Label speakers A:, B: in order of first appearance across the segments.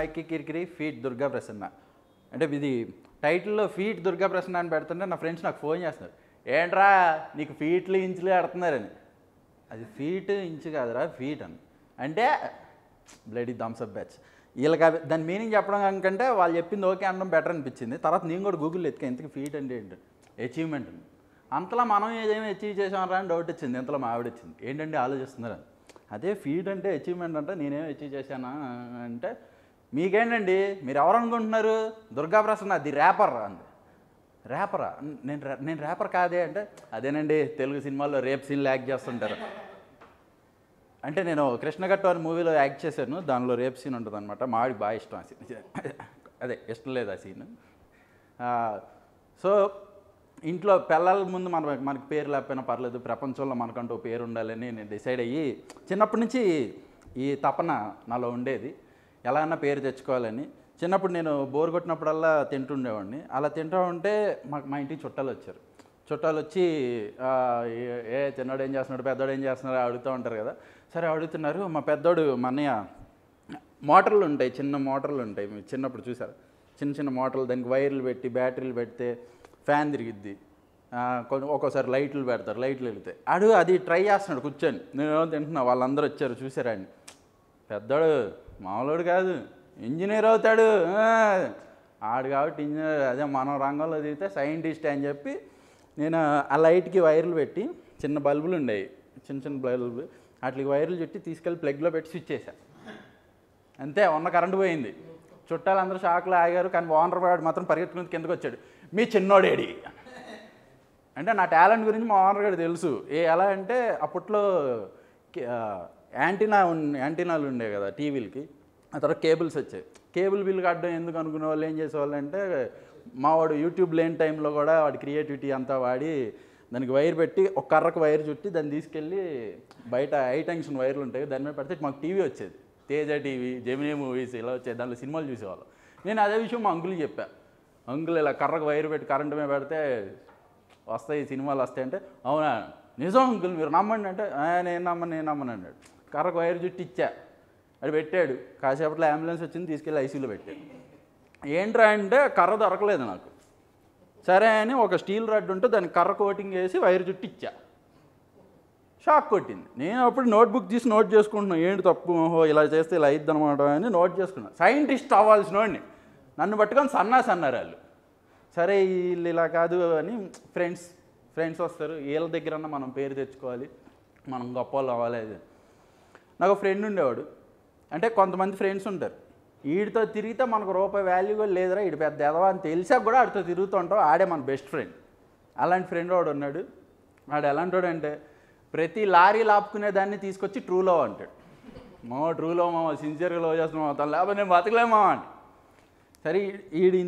A: మైక్కి కిరికిరి ఫీట్ దుర్గా ప్రసన్న అంటే ఇది టైటిల్లో ఫీట్ దుర్గా ప్రసన్న అని పెడుతుంటే నా ఫ్రెండ్స్ నాకు ఫోన్ చేస్తున్నారు, ఏంట్రా నీకు ఫీట్లు ఇంచులు ఆడుతున్నారని. అది ఫీట్ ఇంచు కాదురా ఫీట్ అని అంటే బ్లడీ థమ్స్అప్ బ్యాచ్. వీళ్ళకి దాని మీనింగ్ చెప్పడం కంటే వాళ్ళు చెప్పింది ఓకే అనడం బెటర్ అనిపించింది. తర్వాత నేను కూడా గూగుల్లో ఎత్తుకా ఇంతకు ఫీట్ అంటే ఏంటి అచీవ్మెంట్ అని. అంతలా మనం ఏదేమో అచీవ్ చేసామరా అని డౌట్ వచ్చింది. ఇంతలో మా ఆవిడ వచ్చింది, ఏంటంటే ఆలోచిస్తున్నారు అని. అదే ఫీట్ అంటే అచీవ్మెంట్ అంటే నేనేం అచీవ్ చేశానా అంటే మీకేంటండి మీరు ఎవరు అనుకుంటున్నారు, దుర్గా ప్రసన్న అది ర్యాపర్ అంది. ర్యాపరా? నేను ర్యాపర్ కాదే అంటే అదేనండి తెలుగు సినిమాల్లో రేప్ సీన్లు యాక్ట్ చేస్తుంటారు. అంటే నేను కృష్ణగట్టు అని మూవీలో యాక్ట్ చేశాను, దానిలో రేప్ సీన్ ఉంటుంది అనమాట. మావిడికి బాగా ఇష్టం ఆ సీన్, అదే ఇష్టం లేదు ఆ సీన్. సో ఇంట్లో పిల్లల ముందు మనకి పేరు లేకపోయినా పర్లేదు, ప్రపంచంలో మనకంటూ పేరు ఉండాలని నేను డిసైడ్ అయ్యి చిన్నప్పటి నుంచి ఈ తపన నాలో ఉండేది, ఎలా అన్నా పేరు తెచ్చుకోవాలని. చిన్నప్పుడు నేను బోర్ కొట్టినప్పుడల్లా తింటుండేవాడిని. అలా తింటూ ఉంటే మా ఇంటికి చుట్టాలు వచ్చారు. చుట్టాలు వచ్చి చిన్నోడు ఏం చేస్తున్నాడు పెద్దోడు ఏం చేస్తున్నాడు అడుగుతూ ఉంటారు కదా. సరే అడుగుతున్నారు. మా పెద్దోడు మా అన్నయ్య మోటార్లు ఉంటాయి, చిన్న మోటార్లు ఉంటాయి, మీరు చిన్నప్పుడు చూసారు, చిన్న చిన్న మోటార్లు, దానికి వైర్లు పెట్టి బ్యాటరీలు పెడితే ఫ్యాన్ తిరిగిద్ది, ఒక్కోసారి లైట్లు పెడతారు, లైట్లు వెళితే అది ట్రై చేస్తున్నాడు కూర్చొని. నేను తింటున్నా, వాళ్ళందరూ వచ్చారు చూసారా అండి. పెద్దోడు మామూలుడు కాదు, ఇంజనీర్ అవుతాడు ఆడు కాబట్టి ఇంజనీర్. అదే మనం రంగంలో దిగితే సైంటిస్ట్ అని చెప్పి నేను ఆ లైట్కి వైర్లు పెట్టి, చిన్న బల్బులు ఉండేవి, చిన్న చిన్న బల్బులు, వాటికి వైర్లు చుట్టి తీసుకెళ్ళి ప్లగ్లో పెట్టి స్విచ్ చేశాను. అంతే, ఉన్న కరెంటు పోయింది. చుట్టాలు అందరూ షాక్లో ఆగారు. కానీ ఓనర్ వాడు మాత్రం పరిగెత్తుకుని కిందకు వచ్చాడు, మీ చిన్నోడేడి అంటే. నా టాలెంట్ గురించి మా ఓనర్ గారు తెలుసు. ఎలా అంటే అప్పట్లో యాంటీనాలు ఉండేవి కదా టీవీలకి, ఆ తర్వాత కేబుల్స్ వచ్చాయి. కేబుల్ బిల్ కట్టడం ఎందుకు అనుకునే వాళ్ళు ఏం చేసేవాళ్ళు అంటే, మావాడు యూట్యూబ్ లేని టైంలో కూడా వాడి క్రియేటివిటీ అంతా వాడి దానికి వైర్ పెట్టి ఒక కర్రకు వైర్ చుట్టి దాన్ని తీసుకెళ్ళి బయట హై టెన్షన్ వైర్లు ఉంటాయి దాని మీద పెడితే మాకు టీవీ వచ్చేది, తేజ టీవీ, జెమినీ మూవీస్ ఇలా వచ్చేది, దాంట్లో సినిమాలు చూసేవాళ్ళం. నేను అదే విషయం మా అంకుల్కి చెప్పా, అంకుల్ ఇలా కర్రకు వైర్ పెట్టి కరెంటు మీద పెడితే వస్తాయి సినిమాలు వస్తాయి అంటే, అవునా నిజం అంకుల్ మీరు నమ్మండి అంటే, నేను నమ్మను అన్నాడు. కర్రకు వైర్ చుట్టి ఇచ్చా, అది పెట్టాడు. కాసేపట్లో అంబులెన్స్ వచ్చింది, తీసుకెళ్ళి ఐసీయూలో పెట్టాడు. ఏంట్రా అంటే కర్ర దొరకలేదు నాకు. సరే అని ఒక స్టీల్ రాడ్ ఉంటే దానికి కర్ర కోటింగ్ వేసి వైర్ చుట్టి ఇచ్చా. షాక్ కొట్టింది. నేను అప్పుడు నోట్బుక్ తీసి నోట్ చేసుకుంటున్నాను, ఏంటి తప్పు ఇలా చేస్తే ఇలా అయిద్ది అనమాట అని నోట్ చేసుకున్నాను. సైంటిస్ట్ అవ్వాల్సిన వాడిని నన్ను పట్టుకొని సన్నాసి అన్నారు వాళ్ళు. సరే వీళ్ళు ఇలా కాదు అని ఫ్రెండ్స్ వస్తారు, వీళ్ళ దగ్గరన్నా మనం పేరు తెచ్చుకోవాలి, మనం గొప్ప వాళ్ళు అవ్వాలి. నాకు ఫ్రెండ్ ఉండేవాడు. అంటే కొంతమంది ఫ్రెండ్స్ ఉంటారు, వీడితో తిరిగితే మనకు రూపాయి వాల్యూ కూడా లేదురా, వీడు పెద్ద ఎదవా అని తెలిసాక కూడా వాడితో తిరుగుతూ ఉంటాం, ఆడే మన బెస్ట్ ఫ్రెండ్. అలాంటి ఫ్రెండ్ వాడు ఉన్నాడు. వాడు ఎలాంటి వాడు అంటే ప్రతి లారీలు ఆపుకునే దాన్ని తీసుకొచ్చి ట్రూ లవ్ అంటాడు. ట్రూ లవ్ మామ సిన్సియర్గా లవ్ చేస్తున్నాం అవుతాను, లేకపోతే నేను బతకలేమా అని. సరే వీడి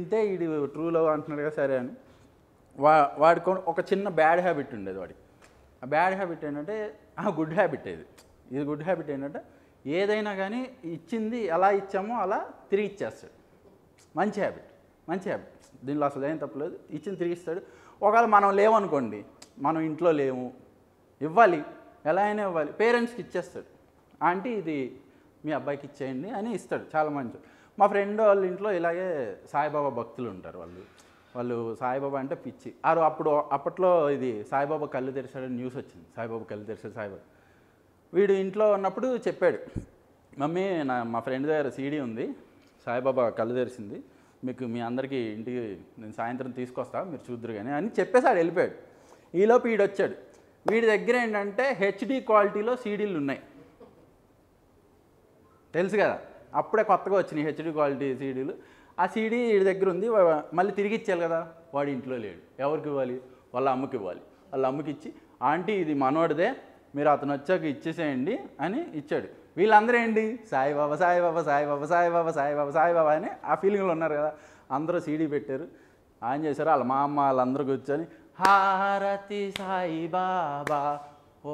A: ట్రూ లవ్ అంటున్నాడు కదా, సరే అని వాడికి ఒక చిన్న బ్యాడ్ హ్యాబిట్ ఉండేది వాడికి. ఆ బ్యాడ్ హ్యాబిట్ ఏంటంటే గుడ్ హ్యాబిట్ ఇది గుడ్ హ్యాబిట్ ఏంటంటే ఏదైనా కానీ ఇచ్చింది ఎలా ఇచ్చామో అలా తిరిగి ఇచ్చేస్తాడు. మంచి హ్యాబిట్ దీనిలో అసలు ఏం తప్పలేదు, ఇచ్చింది తిరిగి ఇస్తాడు. ఒకవేళ మనం లేవనుకోండి, మనం ఇంట్లో లేము, ఇవ్వాలి, ఎలా అయినా ఇవ్వాలి, పేరెంట్స్కి ఇచ్చేస్తాడు. ఆంటీ ఇది మీ అబ్బాయికి ఇచ్చేయండి అని ఇస్తాడు, చాలా మంచి. మా ఫ్రెండ్ వాళ్ళ ఇంట్లో ఇలాగే సాయిబాబా భక్తులు ఉంటారు. వాళ్ళు సాయిబాబా అంటే పిచ్చి. అప్పట్లో ఇది సాయిబాబా కళ్ళు తెరిచాడని న్యూస్ వచ్చింది, సాయిబాబా కళ్ళు తెరిచాడు సాయిబాబా. వీడు ఇంట్లో ఉన్నప్పుడు చెప్పాడు, మమ్మీ మా ఫ్రెండ్ దగ్గర సీడీ ఉంది, సాయిబాబా కళ్ళు తెరిచింది, మీకు మీ అందరికీ ఇంటికి నేను సాయంత్రం తీసుకొస్తా, మీరు చూద్దరు కానీ అని చెప్పేసి ఆడు వెళ్ళిపోయాడు. ఈలోపు వీడు వచ్చాడు. వీడి దగ్గర ఏంటంటే హెచ్డి క్వాలిటీలో సీడీలు ఉన్నాయి, తెలుసు కదా, అప్పుడే కొత్తగా వచ్చినాయి హెచ్డి క్వాలిటీ సీడీలు. ఆ సీడీ వీడి దగ్గర ఉంది, మళ్ళీ తిరిగి ఇచ్చేయాలి కదా. వాడి ఇంట్లో లేడు, ఎవరికి ఇవ్వాలి, వాళ్ళ అమ్మకి ఇవ్వాలి. వాళ్ళ అమ్మకి ఇచ్చి ఆంటీ ఇది మనోడిదే, మీరు అతను వచ్చాక ఇచ్చేసేయండి అని ఇచ్చాడు. వీళ్ళందరూ ఏంటి సాయిబాబా సాయిబాబా సాయిబాబా సాయిబాబా సాయిబాబా సాయిబాబా అని ఆ ఫీలింగ్లో ఉన్నారు కదా. అందరూ సీడీ పెట్టారు, ఆన్ చేశారు. వాళ్ళ మా అమ్మ వాళ్ళందరూ కూర్చొని హారతి సాయిబాబా ఓ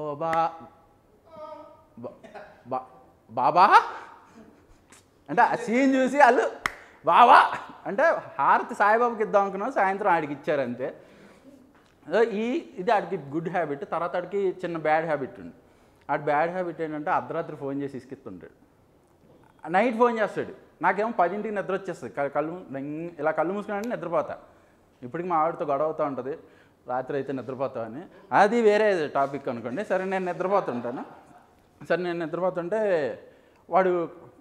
A: బాబా అంటే ఆ సీన్ చూసి వాళ్ళు బాబా అంటే హారతి సాయిబాబాకి ఇద్దాం అనుకున్నాం, సాయంత్రం ఆడికి ఇచ్చారు అంతే. ఇది ఆడికి గుడ్ హ్యాబిట్. తర్వాత ఆడికి చిన్న బ్యాడ్ హ్యాబిట్ ఉంది. ఆ బ్యాడ్ హ్యాబిట్ ఏంటంటే అర్ధరాత్రి ఫోన్ చేసి ఇసుకిస్తుంటాడు. నైట్ ఫోన్ చేస్తాడు, నాకేమో 10ంటికి నిద్ర వచ్చేస్తుంది, ఇలా కళ్ళు మూసుకుని నిద్రపోతా. ఇప్పటికి మా ఆవిడతో గొడవ అవుతూ ఉంటుంది, రాత్రి అయితే నిద్రపోతామని. అది వేరే టాపిక్ అనుకోండి. సరే నేను నిద్రపోతుంటాను. సరే నేను నిద్రపోతుంటే వాడు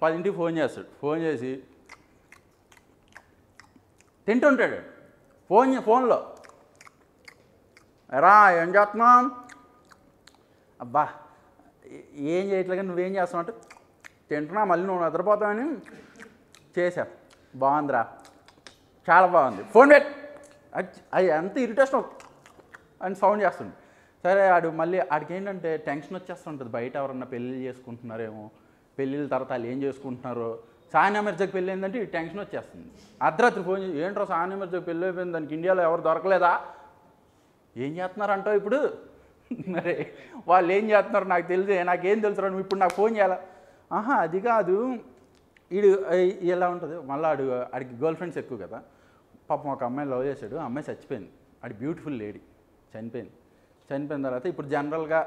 A: 10ంటికి ఫోన్ చేస్తాడు. ఫోన్ చేసి తింటుంటాడు ఫోన్లో. రా ఏం చేస్తున్నాం, అబ్బా ఏం చేయట్లేదు కానీ నువ్వేం చేస్తావు అంటే తింటున్నా, మళ్ళీ నువ్వు నిద్రపోతావని చేశా. బాగుందిరా, చాలా బాగుంది, ఫోన్ పెట్. అది ఎంత ఇరిటేషన్ అని సౌండ్ చేస్తుంది. సరే మళ్ళీ ఆడికి ఏంటంటే టెన్షన్ వచ్చేస్తుంటుంది, బయట ఎవరన్నా పెళ్ళిళ్ళు చేసుకుంటున్నారేమో, పెళ్ళిళ్ళ తర్వాత వాళ్ళు ఏం చేసుకుంటున్నారో. సానియా మిర్జాకి పెళ్ళి ఏంటంటే ఈ టెన్షన్ వచ్చేస్తుంది. అర్ధరాత్రి ఫోన్ చేసి ఏంట్రో సానియా మిర్జాకి పెళ్ళి అయిపోయింది, దానికి ఇండియాలో ఎవరు దొరకలేదా, ఏం చేస్తున్నారంటావు ఇప్పుడు, మరి వాళ్ళు ఏం చేస్తున్నారు నాకు తెలిసే, నాకేం తెలుసురా, నువ్వు ఇప్పుడు నాకు ఫోన్ చేయాలా. అది కాదు, వీడు ఎలా ఉంటుంది మళ్ళీ ఆడికి గర్ల్ ఫ్రెండ్స్ ఎక్కువ కదా. పాపం ఒక అమ్మాయిని లవ్ చేశాడు, ఆ అమ్మాయి చచ్చిపోయింది. ఆడి బ్యూటిఫుల్ లేడీ చనిపోయిన తర్వాత ఇప్పుడు జనరల్గా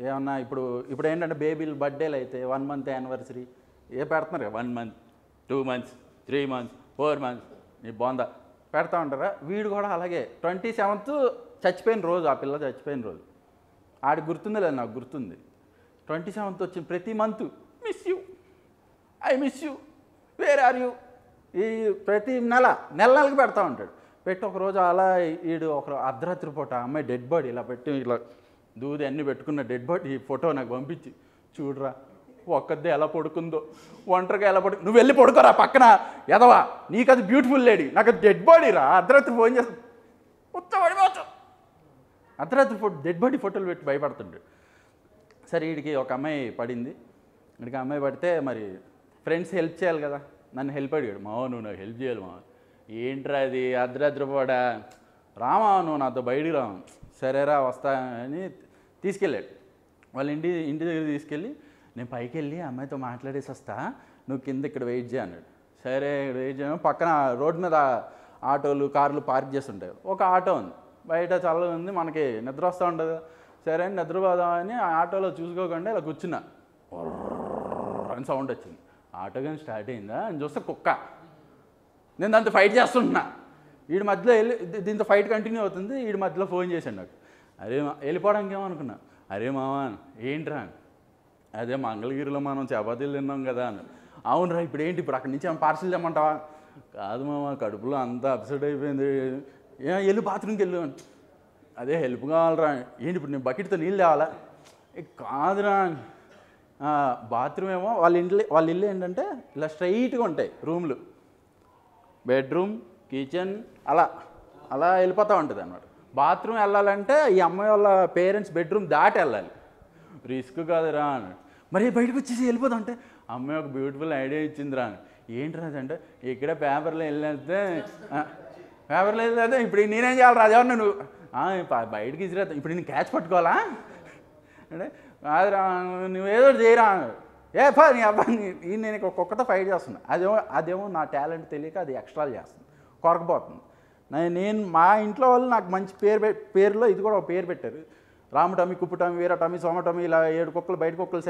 A: ఏమన్నా ఇప్పుడు ఏంటంటే బేబీలు బర్త్డేలు అయితే 1 month యానివర్సరీ పెడుతున్నారు కదా, 1 month 2 months 3 months 4 months నీ బాగుందా పెడతా ఉంటారా. వీడు కూడా అలాగే 27th చచ్చిపోయిన రోజు, ఆ పిల్ల చచ్చిపోయిన రోజు ఆడికి గుర్తుందో లేదు, నాకు గుర్తుంది. 27th వచ్చిన ప్రతి month miss you, I miss you, where are you, ఈ ప్రతి నెలకి పెడతా ఉంటాడు. పెట్టి ఒకరోజు అలా వీడు ఒక అర్ధరాత్రి పూట అమ్మాయి డెడ్ బాడీ ఇలా పెట్టి ఇలా దూది అన్నీ పెట్టుకున్న డెడ్ బాడీ ఫోటో నాకు పంపించి, చూడరా ఒక్కదే ఎలా పడుకుందో, ఒంటరిగా ఎలా నువ్వు వెళ్ళి పడుకోరా పక్కన ఎదవా, నీకు అది బ్యూటిఫుల్ లేడీ, నాకు అది డెడ్ బాడీ రా, అర్ధరాత్రి ఫోన్ చేస్తా పడిపోతావు, అర్ధరాత్రి డెడ్ బాడీ ఫోటోలు పెట్టి భయపడుతుండే. సరే వీడికి ఒక అమ్మాయి పడింది. వీడికి అమ్మాయి పడితే మరి ఫ్రెండ్స్ హెల్ప్ చేయాలి కదా, నన్ను హెల్ప్ అడిగాడు. మావ నువ్వు నాకు హెల్ప్ చేయాలి మావ. ఏంట్రా అది అర్ధరాత్రి పూట, రామా నువ్వు నాతో బయటికి రావు. సరేరా వస్తా అని తీసుకెళ్ళాడు. వాళ్ళ ఇంటి దగ్గర తీసుకెళ్ళి నేను పైకి వెళ్ళి అమ్మాయితో మాట్లాడేసి వస్తా, నువ్వు కింద ఇక్కడ వెయిట్ చేయ అన్నాడు. సరే వెయిట్ చేయడం, పక్కన రోడ్డు మీద ఆటోలు కార్లు పార్క్ చేస్తుంటాయి. ఒక ఆటో ఉంది బయట, చల్లగా ఉంది, మనకి నిద్ర వస్తూ ఉంటుంది. సరే అని నిద్రపోదామని ఆ ఆటోలో చూసుకోకుండా ఇలా కూర్చున్నా, అని సౌండ్ వచ్చింది. ఆటో కానీ స్టార్ట్ అయిందా అని చూస్తే కుక్క. నేను దాంతో ఫైట్ చేస్తుంటున్నా. వీడి మధ్యలో దీంతో ఫైట్ కంటిన్యూ అవుతుంది. వీడి మధ్యలో ఫోన్ చేశాడు నాకు. అరే వెళ్ళిపోవడానికి ఏమనుకున్నా, అరే మావా ఏంట్రా, అదే మంగళగిరిలో మనం చపాతీలు తిన్నాం కదా అని. అవునరా ఇప్పుడు ఏంటి, ఇప్పుడు అక్కడి నుంచి ఏమైనా పార్సిల్ తెమ్మంటావా. కాదు మామ కడుపులో అంతా అప్సెట్ అయిపోయింది, వెళ్ళి బాత్రూమ్కి వెళ్ళు. అదే హెల్ప్ కావాలరా. ఏంటి ఇప్పుడు నేను బకెట్తో నీళ్ళు తేవాలా. కాదురా, బాత్రూమ్ ఏమో వాళ్ళ ఇల్లు ఏంటంటే ఇలా స్ట్రైట్గా ఉంటాయి రూమ్లు, బెడ్రూమ్ కిచెన్ అలా వెళ్ళిపోతూ ఉంటుంది అన్నమాట. బాత్రూమ్ వెళ్ళాలంటే ఈ అమ్మాయి వాళ్ళ పేరెంట్స్ బెడ్రూమ్ దాటి వెళ్ళాలి, రిస్క్ కాదురా అని. మరి బయటకు వచ్చేసి వెళ్ళిపోతాం అంటే అమ్మాయి ఒక బ్యూటిఫుల్ ఐడియా ఇచ్చిందిరా అని. ఏంటి రాదంటే ఇక్కడే పేపర్లో వెళ్ళేస్తే ఇప్పుడు నేనేం చేయాలి రాజావారు, నువ్వు బయటకి ఇచ్చిరా, ఇప్పుడు నేను క్యాచ్ పట్టుకోవాలా అంటే కాదురా నువ్వేదో చేయరా. నీ అబ్బా నేను ఒక్కొక్కతో ఫైట్ చేస్తున్నా. అదేమో నా టాలెంట్ తెలియక అది ఎక్స్ట్రాలు చేస్తుంది, కొరకపోతుంది. నేను మా ఇంట్లో వాళ్ళు నాకు మంచి పేరులో ఇది కూడా ఒక పేరు పెట్టారు, రామటమి కుప్పుటమి వీరటమి సోమటమి, ఇలా 7 కుక్కలు బయట కుక్కలు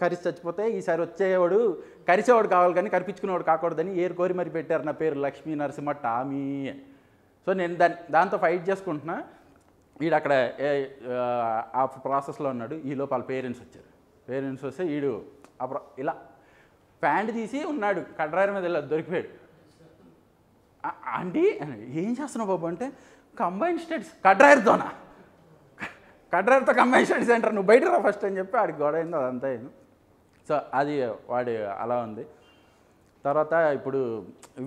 A: కరిసి చచ్చిపోతే ఈసారి వచ్చేవాడు కరిసేవాడు కావాలి కానీ కరిపించుకునేవాడు కాకూడదని కోరి మరి పెట్టారు నా పేరు లక్ష్మీ నరసింహ టామీ అని. సో నేను దాంతో ఫైట్ చేసుకుంటున్నా. వీడు అక్కడ ఆ ప్రాసెస్లో ఉన్నాడు. ఈ లోపల పేరెంట్స్ వచ్చారు. పేరెంట్స్ వస్తే వీడు ఇలా ప్యాంట్ తీసి ఉన్నాడు, కడ్రాయర్ మీద ఇలా దొరికిపోయాడు. ఆంటీ ఏం చేస్తున్నావు బాబు అంటే కంబైన్ స్టడీస్ కడ్రాయర్తో కంబైన్ స్టడీస్ అంటారు, నువ్వు బయట రా ఫస్ట్ అని చెప్పి ఆడికి గొడవ అయింది, అదంతా అయింది. సో అది వాడి అలా ఉంది. తర్వాత ఇప్పుడు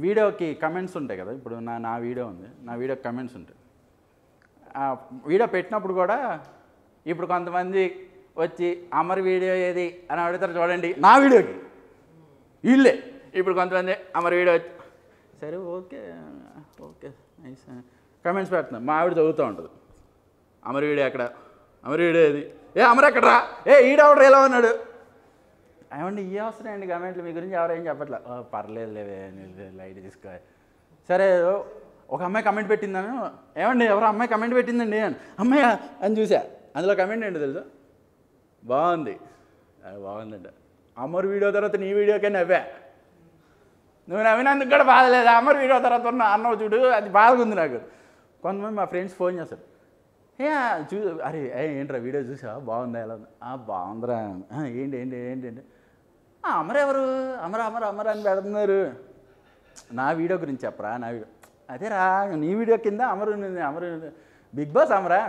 A: వీడియోకి కమెంట్స్ ఉంటాయి కదా, ఇప్పుడు నా వీడియో ఉంది, నా వీడియోకి కమెంట్స్ ఉంటాయి. వీడియో పెట్టినప్పుడు కూడా ఇప్పుడు కొంతమంది వచ్చి అమర్ వీడియో ఏది అని అడుగుతారు చూడండి, నా వీడియోకి వీళ్ళే ఇప్పుడు కొంతమంది అమర్ వీడియో సరే ఓకే నైస్ కమెంట్స్ పెడుతున్నాం. మా ఆవిడ చదువుతూ ఉంటుంది, అమర్ వీడియో ఎక్కడ, అమర్ వీడియో ఏది, అమర్ ఎక్కడరా, ఈడవడరా ఎలా ఉన్నాడు. ఏమండి ఏ అవసరం అండి కమెంట్లు, మీ గురించి ఎవరేం చెప్పట్లే. పర్లేదు లేవే లైట్ తీసుకో. సరే ఒక అమ్మాయి కమెంట్ పెట్టిందని, ఏమండి ఎవరో అమ్మాయి కమెంట్ పెట్టిందండి అని, అమ్మాయి అని చూసా. అందులో కమెంట్ ఏంటో తెలుసు, బాగుందంట. అమర్ వీడియో తర్వాత నీ వీడియోకే నవ్వా. నువ్వు నవ్వినందుకు కూడా బాధ లేదు, అమర్ వీడియో తర్వాత ఉన్న అన్నవు చూడు, అది బాధగా ఉంది నాకు. కొంతమంది మా ఫ్రెండ్స్ ఫోన్ చేస్తారు, ఏ అరే ఏంట్రా వీడియో చూసావా, బాగుందా, ఎలా ఉంది, బాగుందిరా, ఏంటి ఏంటి ఏంటి ఏంటి అమర్ ఎవరు, అమర్ అమర్ అమర్ అని పెడుతున్నారు. నా వీడియో గురించి చెప్పరా, నా వీడియో అదేరా నీ వీడియో కింద అమరు అమరు బిగ్ బాస్ అమరా,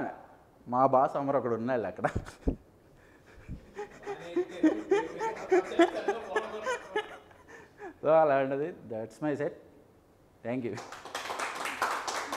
A: మా బాస్ అమర్ ఒకడు ఉన్నాడు అక్కడ. సో అలాంటిది, that's my set. Thank you.